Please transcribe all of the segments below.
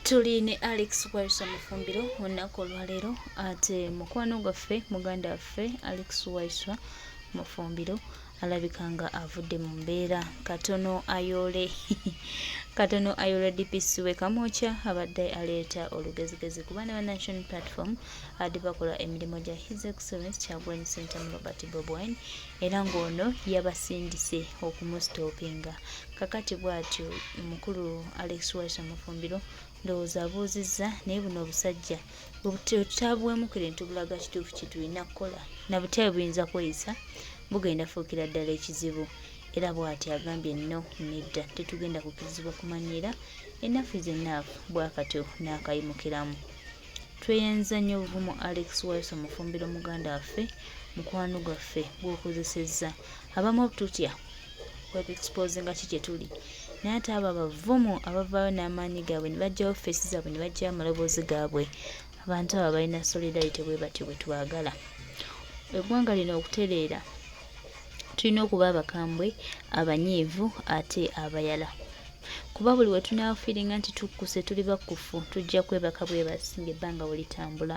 Tuline Alex Wayiswa Mufumbilo olunaku olwaleero ate mukwano gwaffe muganda waffe Alex Wayiswa Mufumbilo alabika nga avudde mu mbeera katono ayole katono ayole DPC we Kamwokya abadde aleeta olugezigezi ku baana ba National Platform adi bakola emirimu gya His Excellence Kyagulanyi Ssentamu Robert Bobi Wine era ng'ono yabasindise okumusitoopinga kakati bw'atyo mukulu Alex Wayiswa Mufumbilo ndowooza abuuzizza naye buno obusajja butaabwemukire ntubulaga kituufu kye tulina kukola na butebe buyinza kweyisa bugenda fuukira ddala ekizibu era bw'ati agambye nno nedda tetugenda kukirizibwa kumanyira ennafu z'ennaafu bwakatyo n'akayimukiramu tweyanza nnyo obuvumu Alex Wayiswa Mufumbilo muganda waffe mukwano gwaffe bw'okozesezza abamu obututya web-expose nga kikye tuli naye ate abo abavumu abavaayo n'amaanyi gaabwe ne bajjawo feesi zaabwe ne bajjayo amaloboozi gaabwe abantu abo balina solidarity bwe batyo bwe twagala eggwanga lino okutereera tulina okuba abakambwe abanyiivu ate abayala kuba buli we tunaafiiringa nti tukkuse tuli bakkufu tujja kwebaka bwebasi ng'ebbanga bwe litambula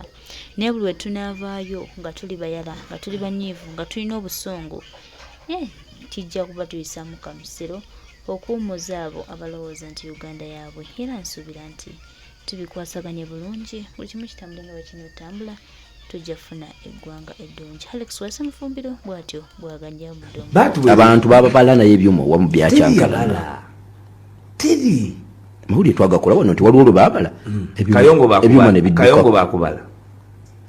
naye buli we tunaavaayo nga tuli bayala nga tuli banyiivu nga tulina obusungu kijja kuba tuyisaamu kamusero okuwummuza abo abalowooza nti Uganda yaabwe era nsuubira nti tubikwasaganye bulungi buli kimu kitambule nga bwe kinootambula tujja funa eggwanga eddungi Alex Wayiswa Mufumbilo bw'atyo bw'aganja mudomo abantu bababala naye ebyuma wamu byakyankalala tiri mawulire twagakola wano nti waliwo lwe baabala ebyuma ne bidduka bakubala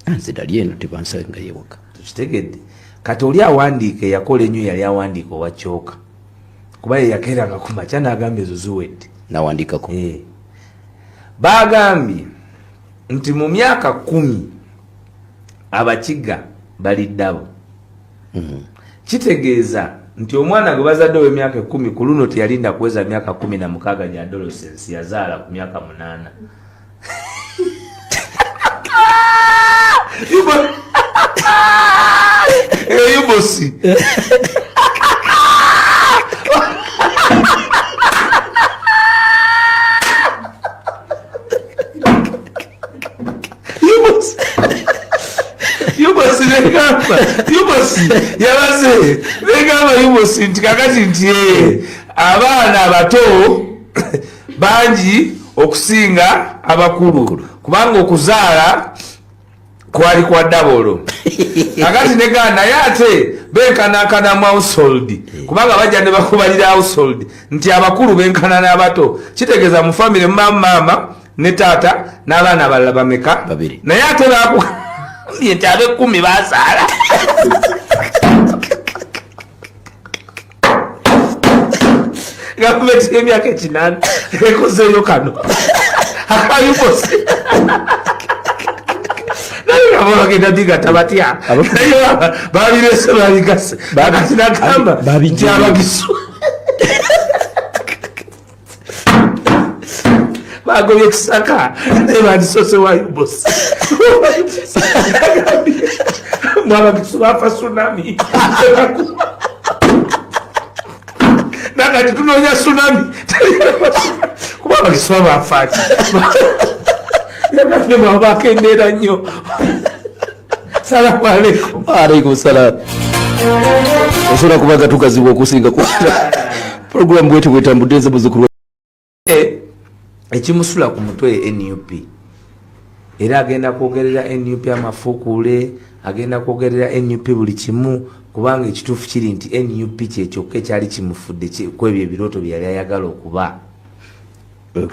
nze dali eno tebansaga yewaka tukitegedde kati oli awandiika eyakola ennyo yali awandiika owa Kyoka kuba ye yakeeranga ku makya n'agambye ezo ziwedde n'awandiikako baagambye nti mu myaka 10 abakiga baliddabo kitegeeza nti omwana gwe bazadde w'emyaka 10 ku luno teyalinda kuweza myaka 16 gya adolescence yazaala ku myaka 8 yubosi yubosi yabaze negamba yubosi nti kakati nti abaana abato bangi okusinga abakulu kubanga okuzaala kwali kwa dabolo kakati negamba naye ate benkanakana mu household kubanga bajja ne bakubalira household nti abakulu benkana n'abato kitegeeza mu family mama ne taata n'abaana abalala bameka naye ate nti abe 10 bazaala gavumenti y'emyaka 8 ekozeeyo kano akayubosi naye bagenda digata batya naye babirese babigase akati nagamba nti abagisu bagobye kisaka naye bandisose wa yubosi mwabagisu bafa tsunami nakati tunoonya tsunami kuba abagisu babafaaki yakafune mwabakendeera nnyo salamu aleikum alaikum salam osobola kubaga tukazibwa okusinga programu bwete bwetambudde nze muzukulu ekimusula ku mutwe NUP era agenda kwogerera NUP amafuukule agenda kwogerera NUP buli kimu kubanga ekituufu kiri nti NUP kyekyokka ekyali kimufudde kwebyo ebirooto bye yali ayagala okuba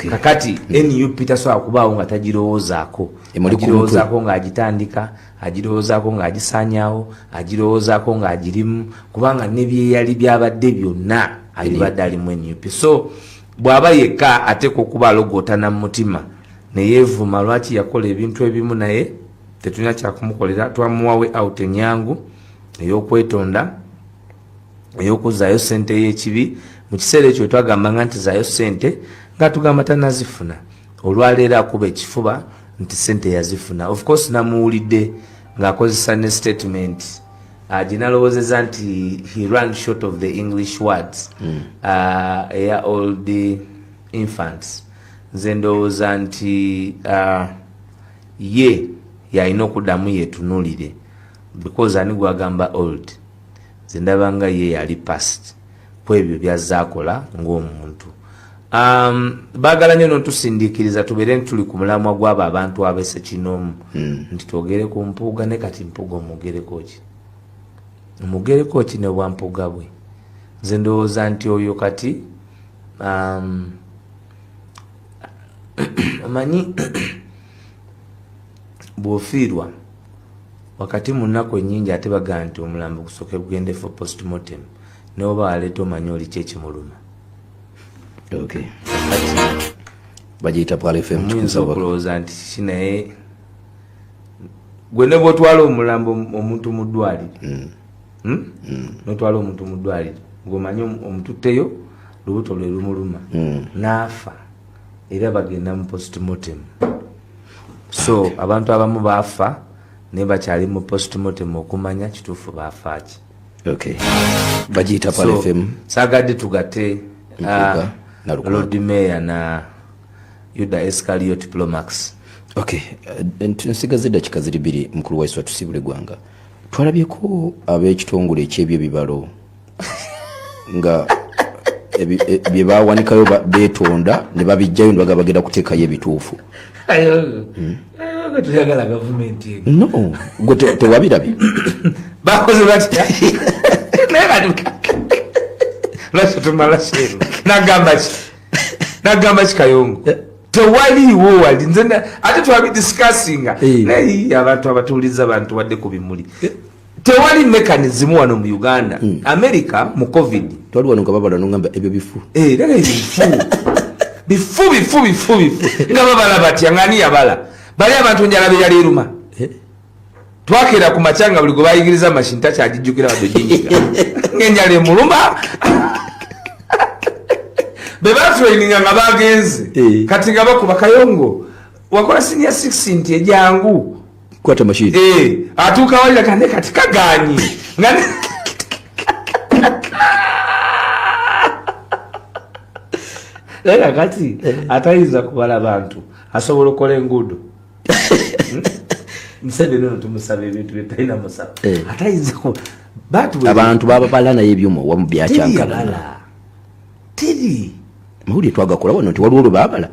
kakati NUP tasobola kubaawo nga tagirowoozaako agirowoozaako ng'agitandika agirowoozaako ng'agisaanyaawo agirowoozaako ng'agirimu kubanga ne byeyali byabadde byonna abibadde alimu NUP so bw'aba yekka ateeka okuba alogootana mu mutima ne yeevuma lwaki yakola ebintu ebimu naye tetulina kyakumukolera twamuwawe out enyangu ey'okwetonda ey'okuzaayo ssente y'ekibi mu kiseera ekyo twagambanga nti zaayo ssente nga tugamba tanazifuna olwaleero akuba ekifuba nti ssente yazifuna of course namuwulidde ng'akozesa ne statement ginalowoozeza nti he ran short of the English words eya all the infants nze ndowooza nti ye yalina okuddamu yetunuulire because ani gwagamba old nze ndaba nga ye yali past ku ebyo byazza akola ng'omuntu. Baagala nnyo n'otusindiikiriza tubeere tuli ku mulamwa gw'abo abantu abese kinoomu nti twogere ku mpuuga ne kati mpuuga omugereko ki ne bwa mpuuga bwe. Nze ndowooza nti oyo kati omanyi bw'ofiirwa wakati mu nnaku ennyingi ate bagaa nti omulambo gusooke gugende for postmortem ne oba waleeta omanyi oli ki ekimuluma. Okay. Bagiyita Pwala FM. Muyinza okulowooza nti kiki naye gwe ne bw'otwala omulambo omuntu mu ddwaliro n'otwala omuntu mu ddwaliro ng'omanyi omututteyo lubuto lwe lumuluma n'afa era bagenda mu postmortem. So abantu abamu baafa naye bakyali mu postmortem okumanya kituufu baafa ki. Okay. Bagiyita Pwala FM. Saagadde tugatte Lord Mayor na Yuda Iscariot Plomax. Okay. Nsigaze eddakiika ziri 2 mukulu Wayiswa tusibule gwanga. Twalabyeko ab'ekitongole eky'ebyo ebibalo nga bye bawanikayo beetonda ne babijjayo ne bagenda kuteekayo ebituufu. Tuyagala gavumenti ego. No, gwe tewabirabye. Bakoze batya. Lwaki tumala sheero. Nagamba ki Kayongo. Tewaliwo wali nze ate twabidiscussinga naye abantu abatuuliza abantu wadde ku bimuli. Tewali mechanism wano mu Uganda. America mu COVID twali wano nga babala nongamba ebyo bifu. Daga bifu nga babala batya ngani yabala bali abantu njala be yali eruma. Twakera ku machanga buli go bayigiriza mashinta kyagijjukira badojinga ngenjala emuluma beba training nga bagenze kati nga bakuba Kayongo wakola senior 6 nti ejangu kwata mashini atuka wali kande kati kaganyi ngani Lega kati atayiza kubala abantu asobola okola enguudo Msebe no tumusabe bintu bitaina musaba atayiza ko abantu baba balana yebyuma wamu byacyankala tiri mahuli twagakola wano nti waliwo babala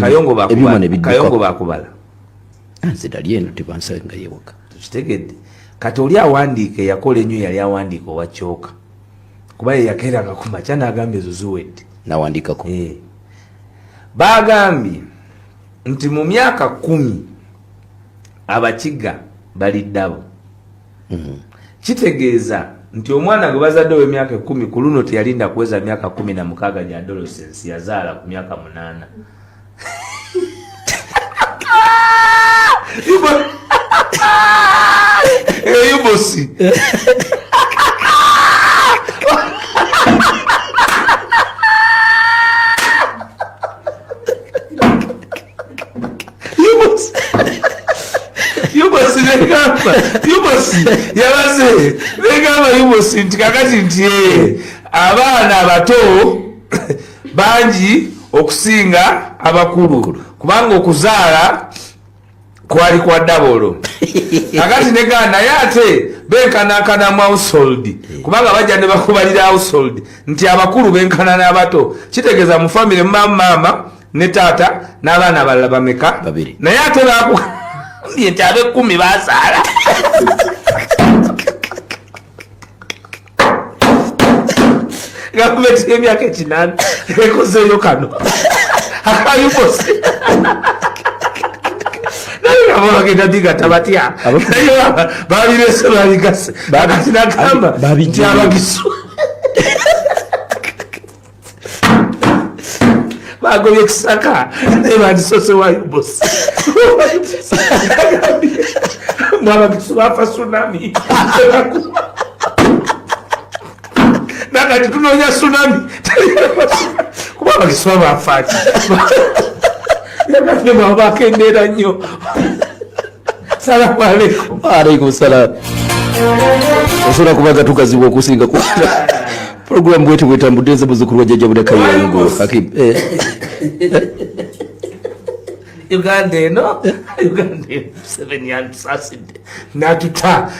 Kayongo bakubala nzidali eno tebansanga yewoka tukitegedde kati oli awandiike yakola ennyo yali awandiika owacyoka kuba ye yakeranga ku makya n'agambye ezo ziwedde n'awandiikako bagambye nti mu myaka 10 abakiga baliddabo kitegeeza nti omwana gwe bazadde w'emyaka 10 ku luno teyalinda kuweza myaka 16 gya adolescence yazaala ku myaka 8 yubosi yubosi yabaze negamba yubosi nti kakati nti abaana abato bangi okusinga abakulu kubanga okuzaala kwali kwa dabolo kakati negana naye ate benkanakana mu household kubanga bajja ne bakubalira household nti abakulu benkana n'abato kitegeeza mu family mama ne taata n'abaana abalala bameka naye ate bakuye nti abe 10 bazaala gavumenti y'emyaka 8 ekozeeyo kano akayubosi naye bagenda digata batya naye babirese babigase akati nagamba nti abagisu bagobye kisaka naye bandisose wa yubosi mwabagisu bafa tsunami nakati tunoonya tsunami kuba abagisu babafaaki yakati mwabakendera nnyo. Salamu alaikum. Alaikum salam. Osobola kubaga tukazibwa okusinga ku program bwetu bwetambudde ezebuzukulu wa jjajja Budaka Kayongo. Hakim. Uganda eno Museveni yatusaside natuta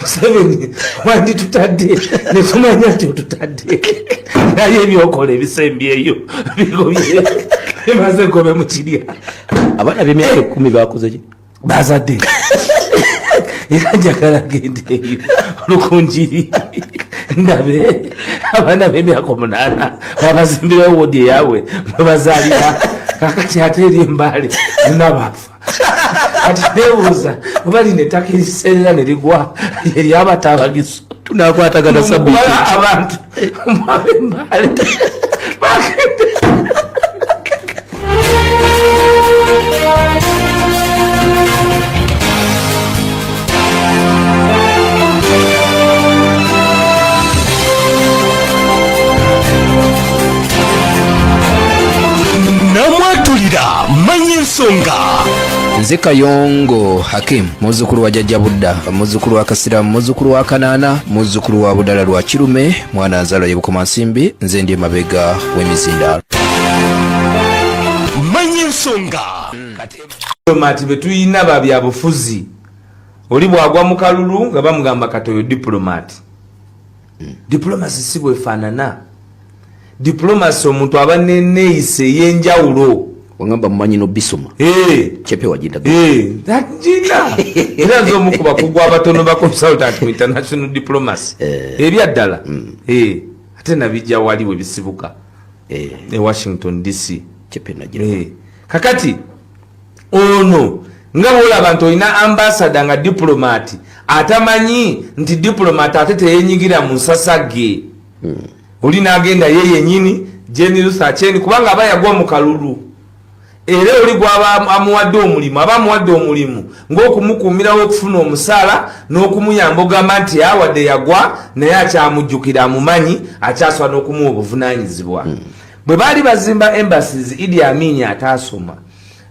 Museveni wanditutadde ne tumanya nti otutadde naye ebyokola ebisembyeyo bigobye bimaze gobe mu kirya abaana b'emyaka 10 bakoze ki bazadde era njagala gendeeyo olukunjiri ndabe abaana b'emyaka 8 babazimbira wodi yawe babazaalira kakati ate eri embale nabafa ati nebuuza oba lino ettaka eriserera ne ligwa eryabatabagiso tunakwatagana sabiti abantu mwabe embale bagende namwatulira manye ensonga nze Kayongo Hakim muzzukulu wa Jjajja Budda muzzukulu wa Kasiramu muzzukulu wa Kanaana muzzukulu wa Budala lwa Kirume mwana azaalwa Yebukoma Nsimbi nze ndi emabega w'emizindaalo manye ensonga diplomati betuyina babyabufuzi oli bwagwa mu kalulu nga bamugamba kati oyo diplomati diplomasi si bwefaanana diplomasi omuntu aba neneeyisa ey'enjawulo wangamba mumanyi no bisoma chepe wajinda jina era nze omu ku bakugu abatono ba consultant mu international diplomacy ebyaddala ate nabijja waliwo ebisibuka e Washington DC chepe nagira kakati ono nga bwolaba nti olina ambassador nga diplomati atamanyi nti diplomati ate teyenyigira mu nsasage oli n'agenda ye yennyini Jane Lusacheni kubanga aba yagwa mu kalulu era oli gwaba amuwadde omulimu aba amuwadde omulimu ng'okumukuumirawo okufuna omusaala n'okumuyamba ogamba nti awadde yagwa naye akyamujjukira amumanyi akyasobola n'okumuwa obuvunaanyizibwa bwe baali bazimba embassies Idi Amin ataasoma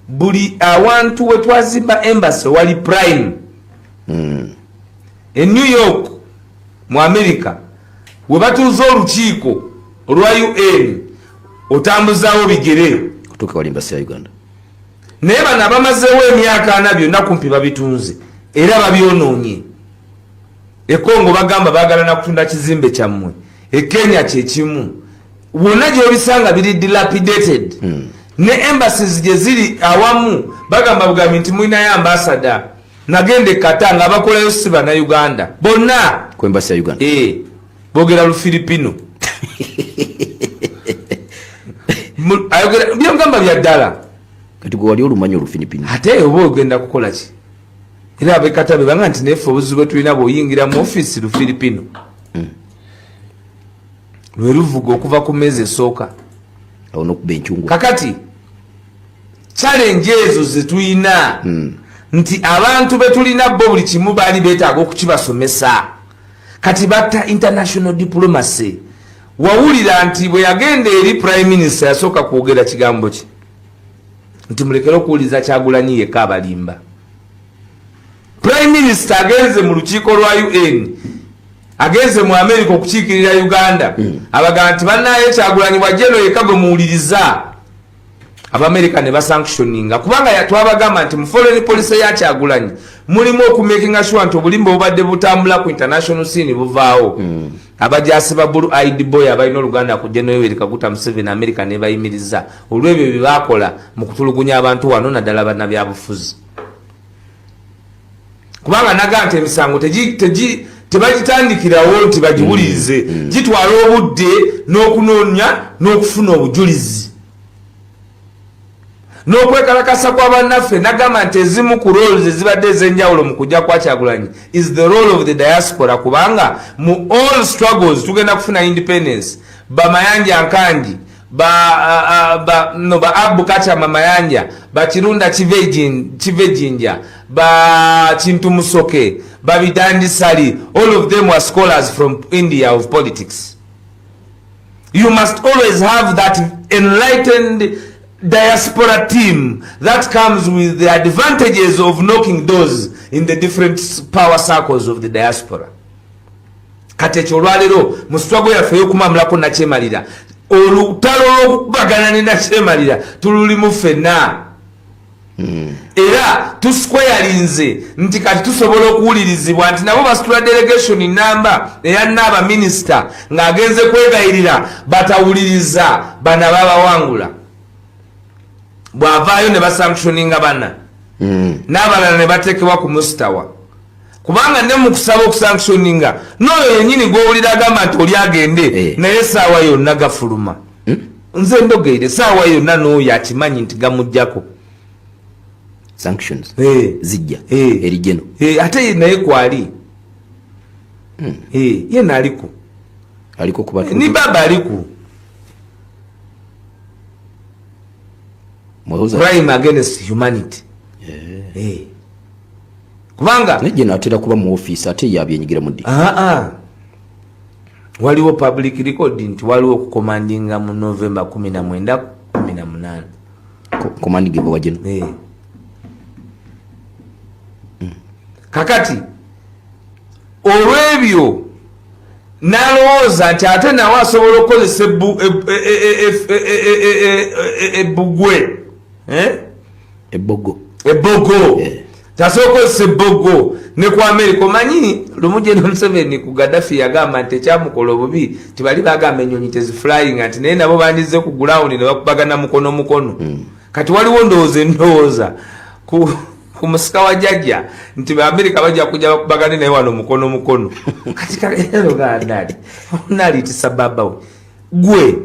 buli awantu we twazimba embassy wali prime e New York mu America we batuuza olukiiko olwa UN otambuzaawo bigere kutuuka wali embassy ya Uganda naye bano abamazeewo emyaka 4 byonna kumpi babitunze era babyonoonye e Congo bagamba baagala na kutunda kizimbe kyammwe e Kenya kyekimu wonna gy'obisanga biri dilapidated ne embassies gye ziri awamu bagamba bugambi nti mulinayo ambassador nagende kata nga bakolayo si bannayuganda bonna ku embassy ya Uganda boogera Lufilipino ayogera byongamba bya ddala kati gwe wali olumanyi Olufilipino ate oba ogenda kukola ki era abekatabe banga nti nefe obuzibu bwe tulina bw'oyingira mu office Lufilipino lwe luvuga okuva ku mmeezi esooka awo n'okuba enkyungu kakati challenge ezo zetulina nti abantu betulina bo buli kimu baali beetaaga okukibasomesa kati batta international diplomacy wawulira nti bwe yagenda eri prime minister yasooka kwogera kigambo ki nti mulekere okuwuliza Kyagulanyi yekka abalimba prime minister agenze mu lukiiko lwa UN agenze mu America okukiikirira Uganda abagamba nti bannaye Kyagulanyi bwajjeno yekka gwe muwuliriza Abamerika ne basanctioninga kubanga twabagamba nti mu foreign policy ya Kyagulanyi mulimu okumakinga sure nti obulimba obadde butambula ku international scene buvaawo abajasi ba Blue Eyed Boy abalina Oluganda ku General Yoweri Kaguta Museveni America ne bayimiriza olw'ebyo bye bakola mu kutulugunya abantu wano naddala bannabyabufuzi kubanga naga nti emisango tebagitandikirawo nti bagiwulirize gitwala obudde n'okunoonya n'okufuna obujulizi n'okwekalakasa kwa bannaffe nagamba nti ezimu ku roles ezibadde ez'enjawulo mu kujja kwa Kyagulanyi is the role of the diaspora kubanga mu all struggles tugenda kufuna independence bamayanja nkanji ba Abu Kachama Mayanja ba Kirunda Kivejinja ba Kintu Musoke ba Bidandi Sali all of them were scholars from India of politics. You must always have that enlightened diaspora team that comes with the advantages of knocking doors in the different power circles of the diaspora. Kati ekyo olwaleero mu struggle yaffe y'okumamulako nakyemalira olutalo olw'okubagana ne nakyemalira tululimu ffenna era tusquarelinze nti kati tusobola okuwulirizibwa nti nabo basitula delegation number eyannaaba minisita ng'agenze kwegayirira batawuliriza bana babawangula bw'avaayo ne basanctioninga bana n'abalala ne bateekebwa ku musitawa kubanga ne mu kusaba okusanctioninga n'oyo yennyini gw'owulira agamba nti oli agende naye essaawa yonna gafuluma nze ndogeire essaawa yonna n'oyo akimanyi nti gamuggyako sanctions zijja erijeno ate naye kwali ye naaliko kuba ni baba aliku crime against humanity kubanga nejeno atera kuba mu office ate yabyenyigira mu waliwo public record nti waliwo okukomandinga mu November 19 18 commanding bwa jeno kakati olw'ebyo n'alowooza nti ate nawe asobola okukozesa ebbugwe ebbogo tasobola okukozesa ebbogo ne ku America omanyi lumu General Museveni ku Gaddafi yagamba nti ekyamukola obubi tibali bagamba ennyonyi teziflying nti naye nabo bandize ku ground ne bakubagana mukono kati waliwo ndowooza ku musika wa jjajja nti Amerika bajja kujja bakubagane naye wano mukono kati kaleero gandali nali tisababa we gwe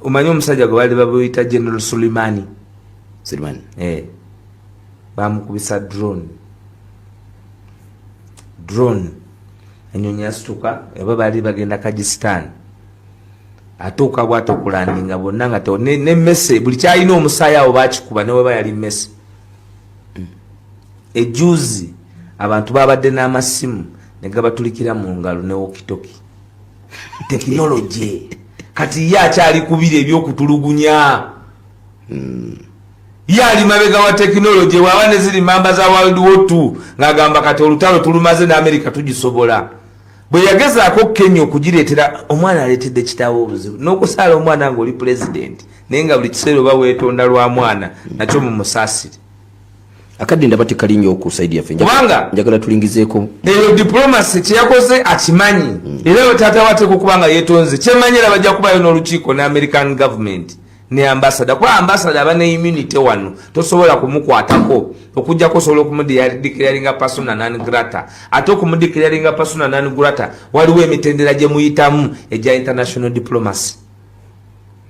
umanyi omusajja gwe bali babuyita General Suleimani bamukubisa drone ennyonyi yasituka eba bali bagenda Kajistan atuuka bw'ate okulandinga bonna nga ne messe buli kyalina omusaayi awo bakikuba ne weba yali messe ejuzi abantu babadde n'amasimu ne gabatulikira mu ngalo ne wokitoki tekinologi kati ye akyali kubira ebyokutulugunya ye ali mabega wa tekinologi waaba ne ziri mamba za World War II ng'agamba kati olutalo tulumaze n'Amerika tugisobola bwe yagezaako Kenya okugireetera omwana aleetedde kitaawo obuzibu n'okusaala omwana ng'oli president naye nga buli kiseera oba weetonda lwa mwana nakyo mu musaasire akadde ndaba tekalinnya okusaidia yaffe kubanga njagala tulingizeeko eyo diplomacy kyeyakoze akimanyi era taata wateeka okuba nga yeetonze kyemanyira bajja kubayo n'olukiiko ne American government ne ambassador kuba ambassador aba ne immunity wano tosobola kumukwatako okujjako osobola okumudeclaringa persona non grata ate okumudeclaringa persona non grata waliwo emitendera gye muyitamu egya international diplomacy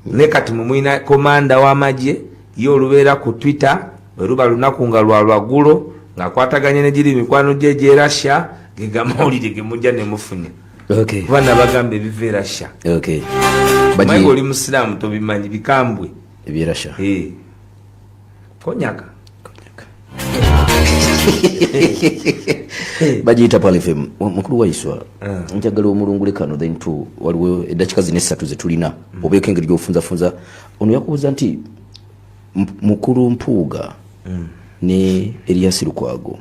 ne kati mumwina komanda w'amagye ye olubeera ku Twitter bweruba lunaku nga lwaggulo ng'akwataganye ne giri mikwano gye gye Russia ge gamawulire ge mujja ne mufunya kuba nabagamba ebiva e Russia manyi oli musiraamu tobimanyi bikambwe ebye Russia konyaka bagiyita pale FM mukulu Wayiswa njagala omulungule kano then tu waliwo eddakiika zino essatu ze tulina obeeko engeri gy'ofunzafunza ono yakubuuza nti mukulu Mpuuga ne Erias Lukwago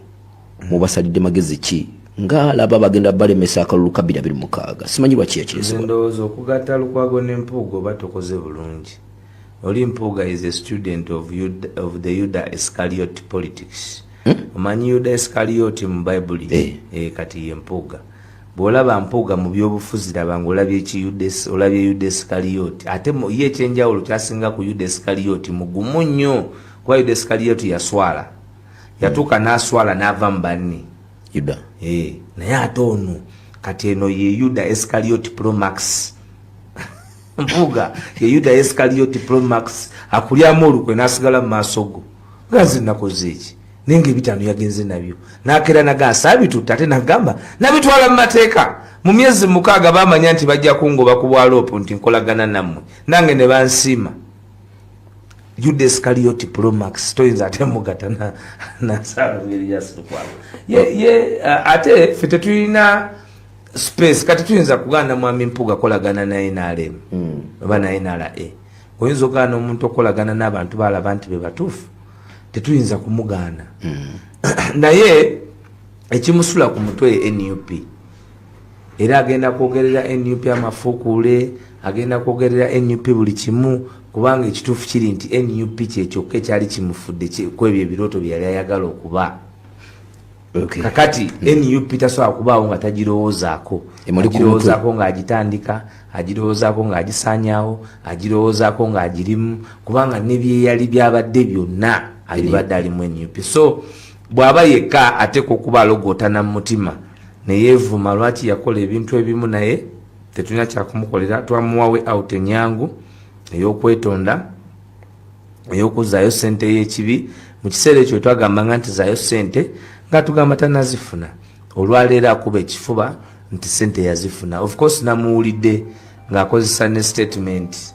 mubasalidde magezi ki ng'alaba bagenda balemesa akalulu ka 2026 simanyi lwaki yakyesibwa ndowooza okugatta Lukwago ne Mpuuga oba tokoze bulungi oli Mpuuga is a student of the Yuda Iscariot politics omanyi Yuda Iscariot mu Bible kati ye Mpuuga bw'olaba Mpuuga mu byobufuzi laba ng'olabye olabye Yuda Iscariot ate ye ekyenjawulo kyasinga ku Yuda Iscariot mugumu nnyo kuba Yuda Iscariot yaswala yatuuka n'aswala n'ava mu banne Yuda naye ate ono kati eno ye Yuda Iscariot Pro Max Mpuuga ye Yuda Iscariot Pro Max akulyamu olukwe n'asigala mu maaso go gazi nakoze eki nenge bitano yagenze nabyo nakera nagasa abituta ate nagamba nabitwala mu mateeka mu myezi 6 bamanya nti bajja kungoba ku bwalopo nti nkolagana nammwe nange ne bansiima Yuda Iscariot Pro Max toyinza ate mugata na salary yasukwawo ye ate fete tulina space kati tuyinza kugana mwami Mpuuga kolagana naye NRM bana NRA oyinza okugana omuntu okolagana n'abantu balaba nti be batuufu tetuyinza kumugaana naye ekimusula ku mutwe NUP era agenda kwogerera NUP amafuukule, agenda kwogerera NUP buli kimu, kubanga ekituufu kiri nti NUP kyekyokka ekyali kimufudde kwebyo ebirooto bye yali ayagala okuba. Kakati NUP tasobola kubaawo nga tagirowoozaako, agirowoozaako ng'agitandika, agirowoozaako ng'agisaanyaawo, agirowoozaako ng'agirimu, kubanga ne bye yali byabadde byonna abibadde alimu NUP. So bw'aba yekka ateeka okuba alogootana mu mutima ne yeevuma lwaki yakola ebintu ebimu naye tetulina kyakumukolera, twamuwawe out enyangu ey'okwetonda, ey'okuzzaayo ssente y'ekibi. Mu kiseera ekyo twagambanga nti zaayo ssente nga tugamba tanazifuna, olwaleero akuba ekifuba nti ssente yazifuna. Of course namuwulidde ng'akozesa ne statement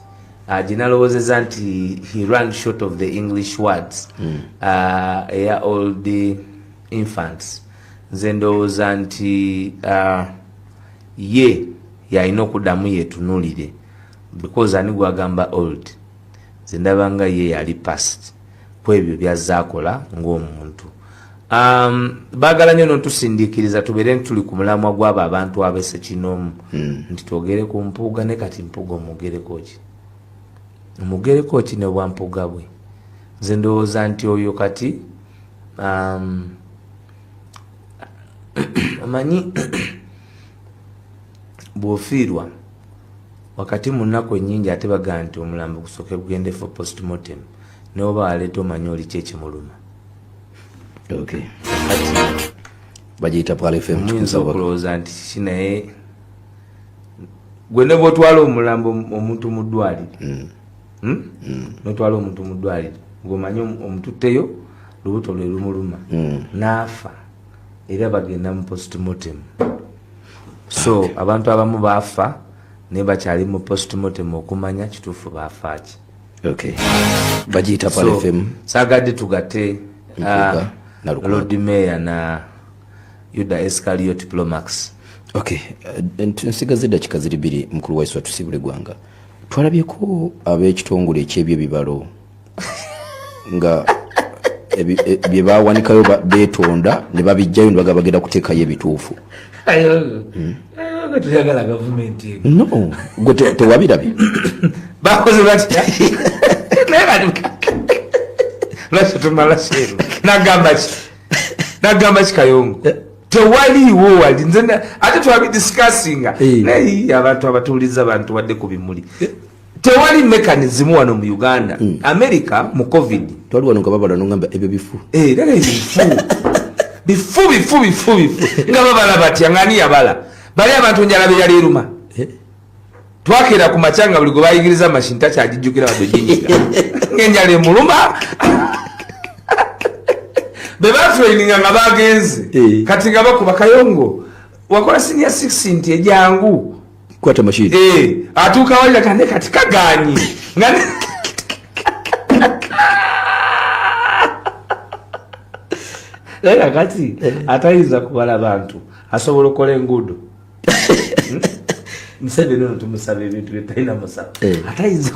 ginalowoozeza nti he ran short of the English words eya all the infants. Nze ndowooza nti ye yalina okuddamu yeetunuulire, because ani gwagamba old, nze ndaba nga ye yali past kwebyo byazaakola ng'omuntu. Baagala nnyo n'otusindiikiriza tubeere tuli ku mulamwa gw'abo abantu abese kinoomu nti twogere ku mpuuga, ne kati mpuuga omugereko ki ne bwa mpuuga bwe. Nze ndowooza nti oyo kati amanyi bw'ofiirwa wakati mu nnaku ennyingi ate bagaa nti omulambo gusooke gugende for postmortem, naye oba waleeta omanyi oli ki ekimuluma. Bagiyita Pal FM. Muyinza okulowooza nti kiki, naye gwe ne bw'otwala omulambo omuntu mu ddwaliro, n'otwala omuntu mu ddwaliro ng'omanyi omututteyo lubuto lwe lumuluma n'afa, era bagenda mu postmortem. So abantu abamu baafa naye bakyali mu postmortem okumanya kituufu baafa ki. Bagiyita Pal FM. Saagadde tugatte Lord Mayor na Yuda Iscariot Plomax. Nsigaze eddakiika ziri bbiri mukulu Wayiswa tusibule gwanga. Twalabyeko ab'ekitongole eky'ebyebibalo nga bye bawanikayo beetonda ne babijjayo ne bagenda kuteekayo ebituufu. Tuyagala gavumenti no gwe tewabirabye bakoze batya lwaki tumala seero nagamba ki Kayongo tewaliiwo wali nze ate twabidiscussinga naye abantu abatuuliza abantu wadde ku bimuli tewali mechanism wano mu Uganda. America mu COVID twali wano nga babala nongamba ebyo bifu bifu nga babala batya ngani yabala bali abantu njala be yali eruma twakera ku macanga buli gwe bayigiriza mashinta kyagijjukira wadde jinjiga ng'enjala emuluma be batraininga nga bagenze kati nga bakuba Kayongo wakola senior 6 nti ejangu kwata mashini atuuka walira kande kati kaganyi nga kati atayinza kubala bantu asobola okukola enguudo. Museveni ono tumusaba ebintu bye talina musaba atayinza